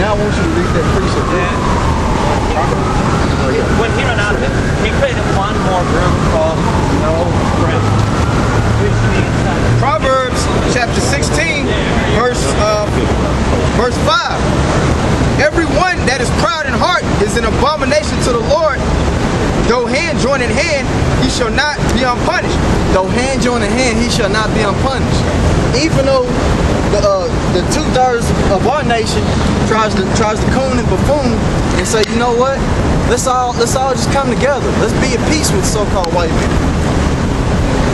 Now I want you to read that precept. When he ran out of it, he created one more group called No Rest, which means Proverbs chapter 16, verse 5. Everyone that is proud in heart is an abomination to the Lord. Though hand join in hand, he shall not be unpunished. Though hand join in hand, he shall not be unpunished. Even though the 2/3 of our nation tries to coon and buffoon and say, you know what? Let's all just come together. Let's be at peace with so-called white men.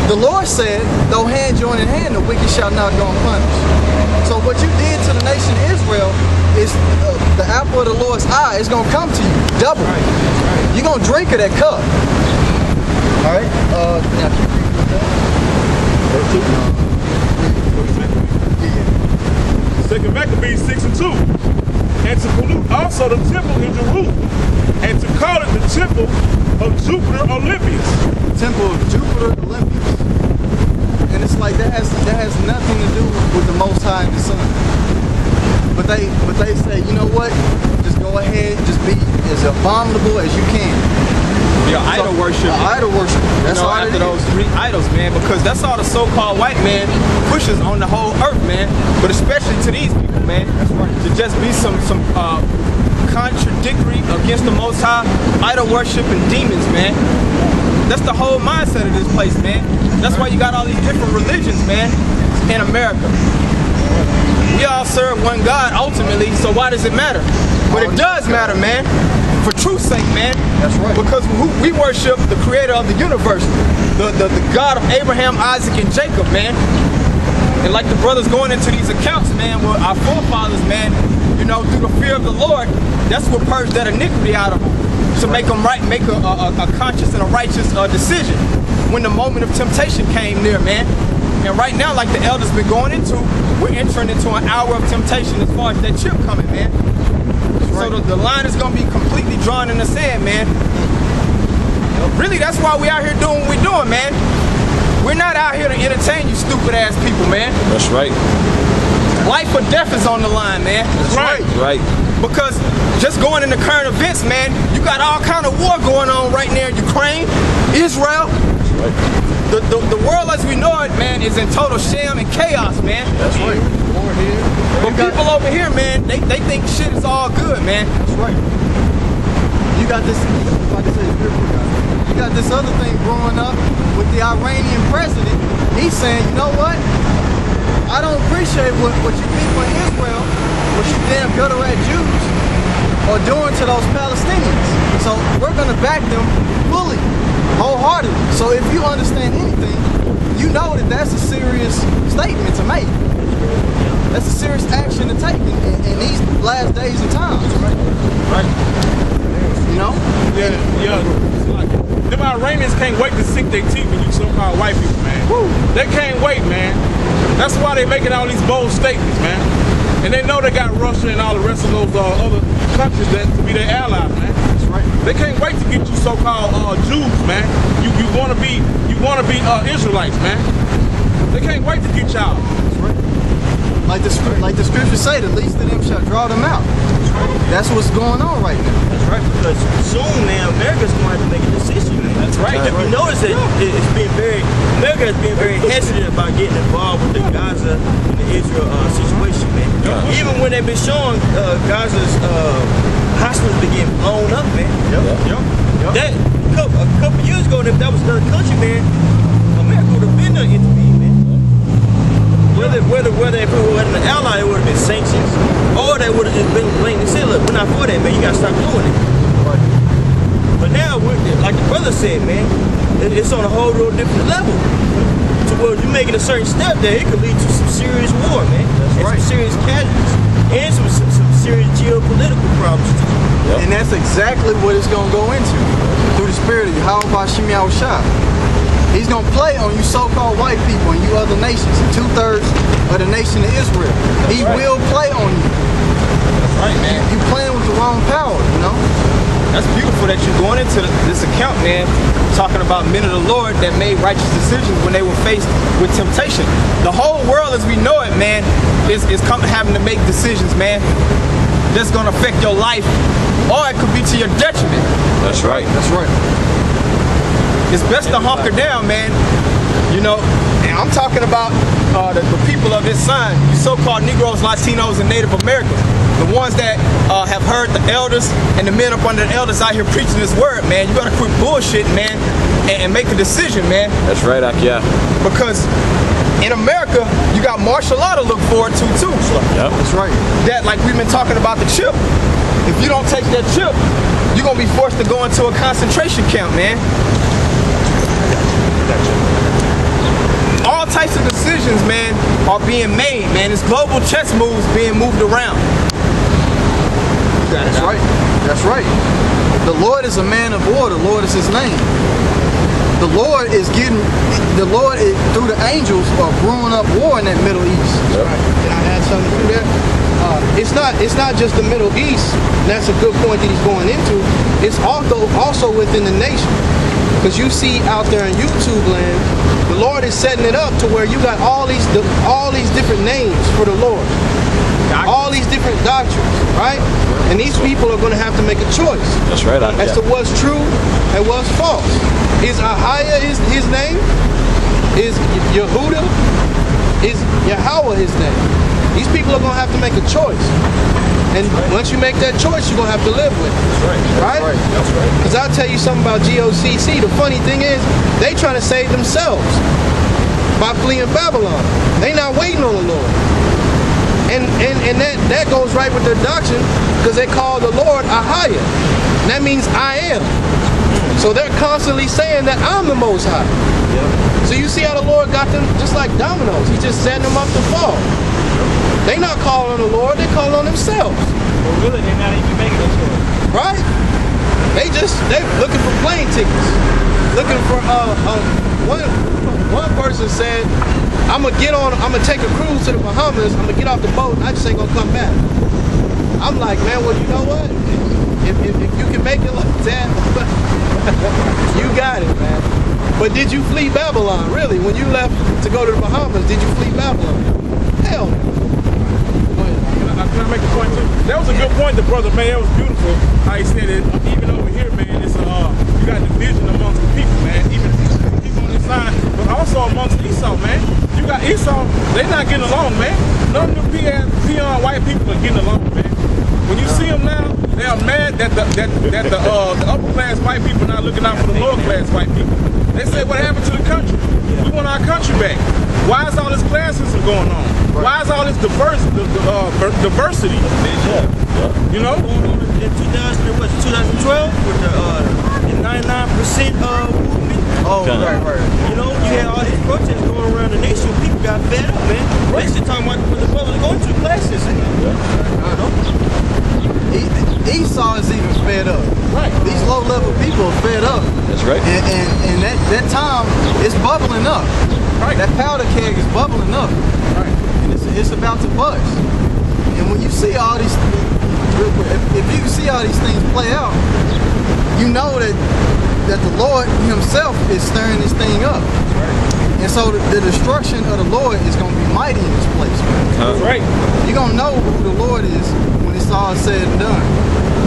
The Lord said, though hand join in hand, the wicked shall not go unpunished. So what you did to the nation of Israel is the apple of the Lord's eye is going to come to you double. You're going to drink of that cup. All right? Now keep reading with that. Second Maccabees 6:2. And to pollute also the temple in Jerusalem, and to call it the temple of Jupiter Olympius. Temple of Jupiter Olympius. And it's like that has nothing to do with the Most High and the Son. But they say, you know what? Just go ahead, just be as abominable as you can. Yeah, idol worship. Idol worship. That's all after those three idols, man, because that's all the so-called white man pushes on the whole earth, man. But especially to these people, man. That's right. To just be some contradictory against the Most High, idol worship and demons, man. That's the whole mindset of this place, man. That's why you got all these different religions, man, in America. We all serve one God ultimately, so why does it matter? But it does matter, man. For truth's sake, man. That's right. Because we worship the creator of the universe, the God of Abraham, Isaac, and Jacob, man. And like the brothers going into these accounts, man, with our forefathers, man, you know, through the fear of the Lord, that's what purged that iniquity out of them. To make them right, make a conscious and a righteous decision when the moment of temptation came near, man. And right now, like the elders been going into, we're entering into an hour of temptation as far as that chip coming, man. Right. So the line is going to be completely drawn in the sand, man. Really, that's why we out here doing what we're doing, man. We're not out here to entertain you stupid ass people, man. That's right. Life or death is on the line, man. That's right. Right. Because just going into current events, man, you got all kind of war going on right now in Ukraine, Israel. Right. The world as we know it, man, is in total sham and chaos, man. That's right. But people over here, man, they think shit is all good, man. That's right. You got this, like I said, you got this other thing growing up with the Iranian president. He's saying, you know what? I don't appreciate what you people in Israel, what you damn gutter rat Jews are doing to those Palestinians. So we're gonna back them fully, wholeheartedly. So if you understand anything, you know that that's a serious statement to make. That's a serious action to take in these last days and times, right? Right. You know? Yeah. Like, them Iranians can't wait to sink their teeth in you so-called white people, man. Woo. They can't wait, man. That's why they making all these bold statements, man. And they know they got Russia and all the rest of those other countries that to be their allies, man. That's right. They can't wait to get you so-called Jews, man. You wanna be Israelites, man. They can't wait to get y'all. That's right. Like the scriptures say, the least of them shall draw them out. That's what's going on right now. That's right, because soon now America's going to have to make a decision, man. That's right. If you notice that America has been very hesitant about getting involved with the Gaza and the Israel situation, man. Even when they've been showing Gaza's hospitals been getting blown up, man. That a couple years ago, if that was another country, man, America would have been there intervened, man. Whether if it wasn't an ally, it would have been sanctions, or they would have just been blatantly said, look, we're not for that, man. You got to stop doing it. Right. But now, like the brother said, man, it's on a whole real different level. So where you're making a certain step there, it could lead to some serious war, man. That's right. Some serious casualties. And some serious geopolitical problems. Yep. And that's exactly what it's going to go into through the spirit of Yahweh Bashim Yahushua. He's going to play on you so-called white people and you other nations, 2/3 of the nation of Israel. He will play on you. That's right, man. You playing with the wrong power, you know? That's beautiful that you're going into this account, man, talking about men of the Lord that made righteous decisions when they were faced with temptation. The whole world as we know it, man, is having to make decisions, man. that's gonna affect your life, or it could be to your detriment. That's right. That's right. It's best to hunker down, man. You know, and I'm talking about the people of this sign, you so-called Negroes, Latinos, and Native Americans. The ones that have heard the elders and the men up under the elders out here preaching this word, man. You gotta quit bullshit, man, and make a decision, man. That's right, yeah. Because in America, you got martial law to look forward to, too. Yep. That's right. That, like we've been talking about the chip, if you don't take that chip, you're gonna be forced to go into a concentration camp, man. All types of decisions, man, are being made, man. It's global chess moves being moved around. That's right. That's right. The Lord is a man of war. The Lord is his name. The Lord is through the angels are brewing up war in that Middle East. Right. Can I add something to that? It's not just the Middle East. That's a good point that he's going into. It's also within the nation. Because you see out there in YouTube land, the Lord is setting it up to where you got all these different names for the Lord. All these different doctrines, right? And these people are going to have to make a choice. That's right, as to what's true and what's false. Is Ahiah his name? Is Yehuda? Is Yahweh his name? These people are going to have to make a choice. And once you make that choice, you're going to have to live with it. Right? That's right. Because I'll tell you something about GOCC. The funny thing is, they trying to save themselves by fleeing Babylon. They not waiting on the Lord. And that goes right with their doctrine, because they call the Lord Ahiah. And that means I am. So they're constantly saying that I'm the Most High. So you see how the Lord got them just like dominoes. He's just setting them up to fall. They not calling on the Lord, they call on themselves. Well, really, they're not even making a choice. Right? They looking for plane tickets. Looking for one person said, I'm gonna take a cruise to the Bahamas, I'm gonna get off the boat, and I just ain't gonna come back. I'm like, man, well, you know what? If you can make it like that, you got it, man. But did you flee Babylon? Really? When you left to go to the Bahamas, did you flee Babylon? Hell no. Can I make a point too? That was a good point the brother made. That was beautiful. How he said it. Even over here, man, it's you got division amongst the people, man. Even people on this side, but also amongst Esau, man. You got Esau, they not getting along, man. None of the peon white people are getting along, man. When you see them now, they are mad that the upper class white people are not looking out for the lower class white people. They say, what happened to the country? We want our country back. Why is all this classism going on? Why is all this diversity? You know? In 2012 with the 99% movement. Oh, right. You know, you had all these protests going around the nation. People got fed up, man. They still talking about when the brothers going to classes. Esau is even fed up. Right. These low-level people are fed up. That's right. And that time, it's bubbling up. Right. That powder keg is bubbling up. Right. And it's about to bust. And when you see all these, real quick, if you see all these things play out, you know that the Lord himself is stirring this thing up. And so the destruction of the Lord is going to be mighty in this place, man. That's right. You're going to know who the Lord is when it's all said and done.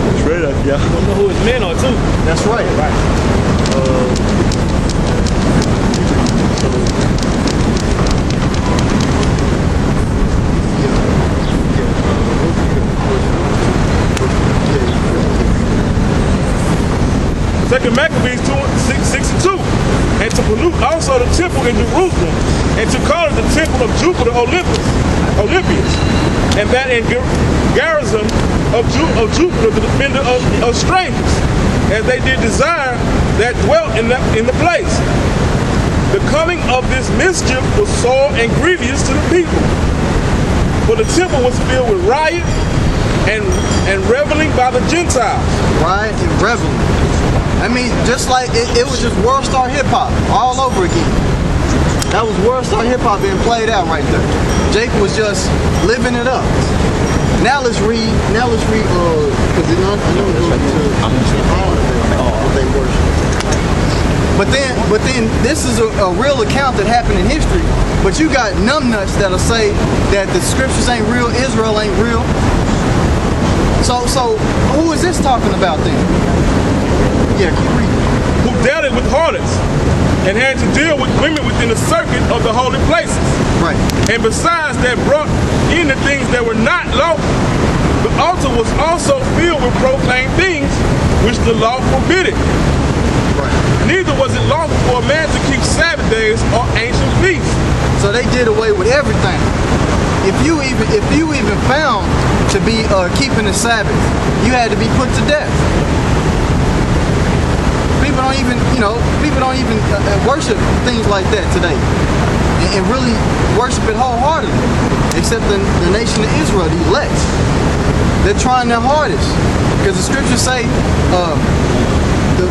That's right, yeah. Don't know who his men are too. That's right. Second Maccabees 2:62, and to pollute also the temple in Jerusalem, and to call it the temple of Jupiter Olympius, and that in garrison of Jupiter, the defender of strangers, as they did desire that dwelt in the place. The coming of this mischief was sore and grievous to the people, for the temple was filled with riot and reveling by the Gentiles. Riot and reveling. I mean, just like it was just World Star Hip Hop all over again. That was World Star Hip Hop being played out right there. Jake was just living it up. Now let's read, because I know it goes to what they worship. But then this is a real account that happened in history. But you got numbnuts that'll say that the scriptures ain't real, Israel ain't real. So who is this talking about then? Yeah, keep reading. who dealt with harlots and had to deal with women within the circuit of the holy places. Right. And besides that brought in the things that were not lawful. The altar was also filled with profane things which the law forbidded. Right. Neither was it lawful for a man to keep Sabbath days or ancient feasts. So they did away with everything. If you even found to be keeping the Sabbath, you had to be put to death. People don't even worship things like that today, and really worship it wholeheartedly. Except the nation of Israel, the elect, they're trying their hardest, because the scriptures say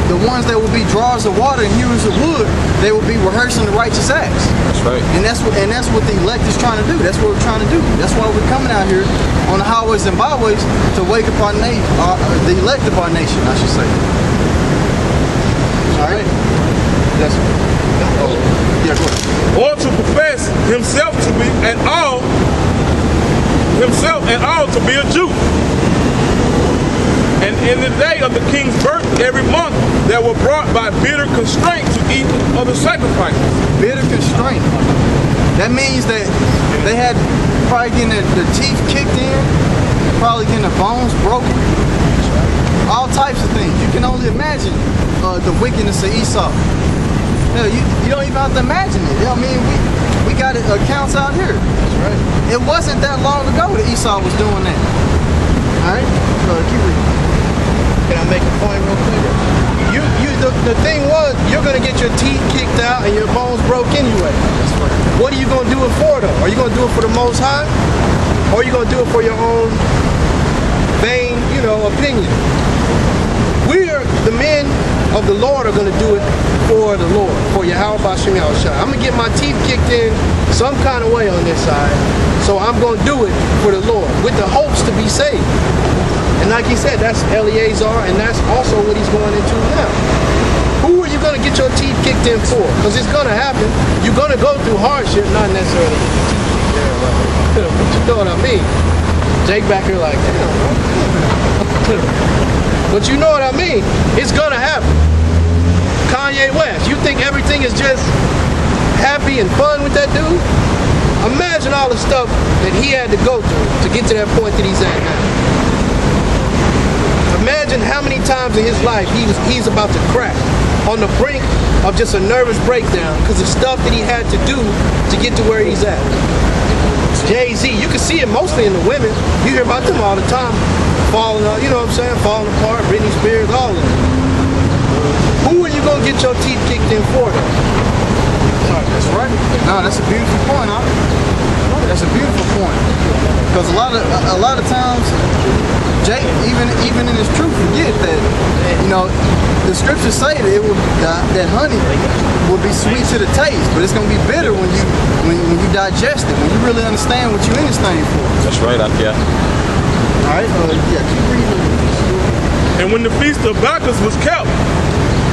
the ones that will be drawers of water and hewers of wood, they will be rehearsing the righteous acts. That's right. And that's what the elect is trying to do. That's what we're trying to do. That's why we're coming out here on the highways and byways to wake up our nation, the elect of our nation, I should say. All right. That's. Oh, yeah. Go ahead. Or to profess himself to be and all to be a Jew. And in the day of the king's birth, every month there were brought by bitter constraint to eat of the sacrifices. Bitter constraint. That means that they had probably getting their teeth kicked in, probably getting their bones broken, all types of things. You can only imagine the wickedness of Esau. Hell, you don't even have to imagine it. I mean, we got accounts out here. That's right. It wasn't that long ago that Esau was doing that. All right, keep reading. Can I make a point real quick? The thing was, you're gonna get your teeth kicked out and your bones broke anyway. That's right. What are you gonna do it for though? Are you gonna do it for the Most High? Or are you gonna do it for your own vain, opinion? We are the men of the Lord are gonna do it for the Lord, for Yahweh Bashem Yahushua. I'm gonna get my teeth kicked in some kind of way on this side, so I'm gonna do it for the Lord with the hopes to be saved. And like he said, that's Eleazar, and that's also what he's going into now. Who are you going to get your teeth kicked in for? Because it's going to happen. You're going to go through hardship, not necessarily get your teeth kicked in. But you know what I mean? Jake back here like, damn. But you know what I mean? It's going to happen. Kanye West, you think everything is just happy and fun with that dude? Imagine all the stuff that he had to go through to get to that point that he's at now. Imagine how many times in his life he's about to crack on the brink of just a nervous breakdown because of stuff that he had to do to get to where he's at. Jay-Z, you can see it mostly in the women. You hear about them all the time. Falling up, you know what I'm saying? Falling apart, Britney Spears, all of them. Who are you going to get your teeth kicked in for though? That's right. No, that's a beautiful point, huh? That's a beautiful point. Because a lot of times, Jake, even in his truth, forget that the scriptures say that that honey will be sweet to the taste, but it's gonna be bitter when you digest it, when you really understand what you're in this thing for. That's right, yeah. All right. Keep reading. And when the feast of Bacchus was kept,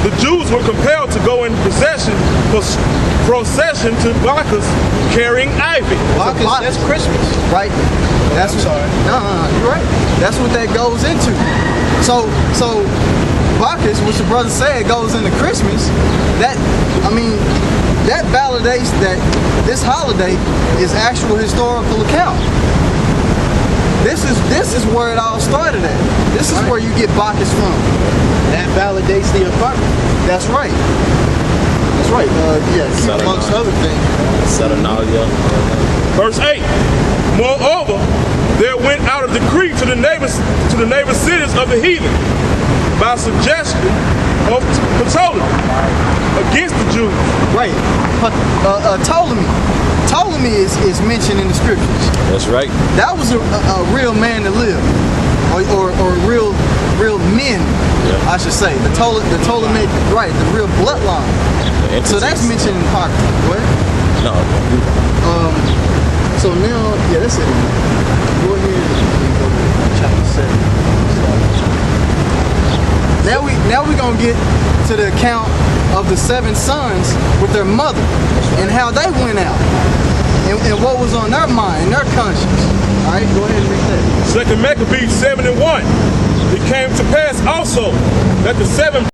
the Jews were compelled to go in procession to Bacchus carrying ivy. Bacchus, that's Christmas. Right. That's I'm sorry. No, you're right. That's what that goes into. So Bacchus, which the brother said, goes into Christmas. That validates that this holiday is actual historical account. This is where it all started at. This is where you get Bacchus from. That validates the apartment. That's right. That's right. Amongst other things. Saturnalia. Verse 8. Moreover, there went out a decree to the neighbor cities of the heathen by suggestion of Ptolemy against the Jews. Right. Ptolemy is mentioned in the scriptures. That's right. That was a real man to live, or real men, I should say. The Ptolemy, right? The real bloodline. So that's mentioned in Apocrypha. What? No. So now, that's it. Go ahead and go to chapter 7. Now we gonna get to the account of the 7 sons with their mother and how they went out and what was on their mind, their conscience. All right, go ahead and read that. Second Maccabees 7:1. It came to pass also that the 7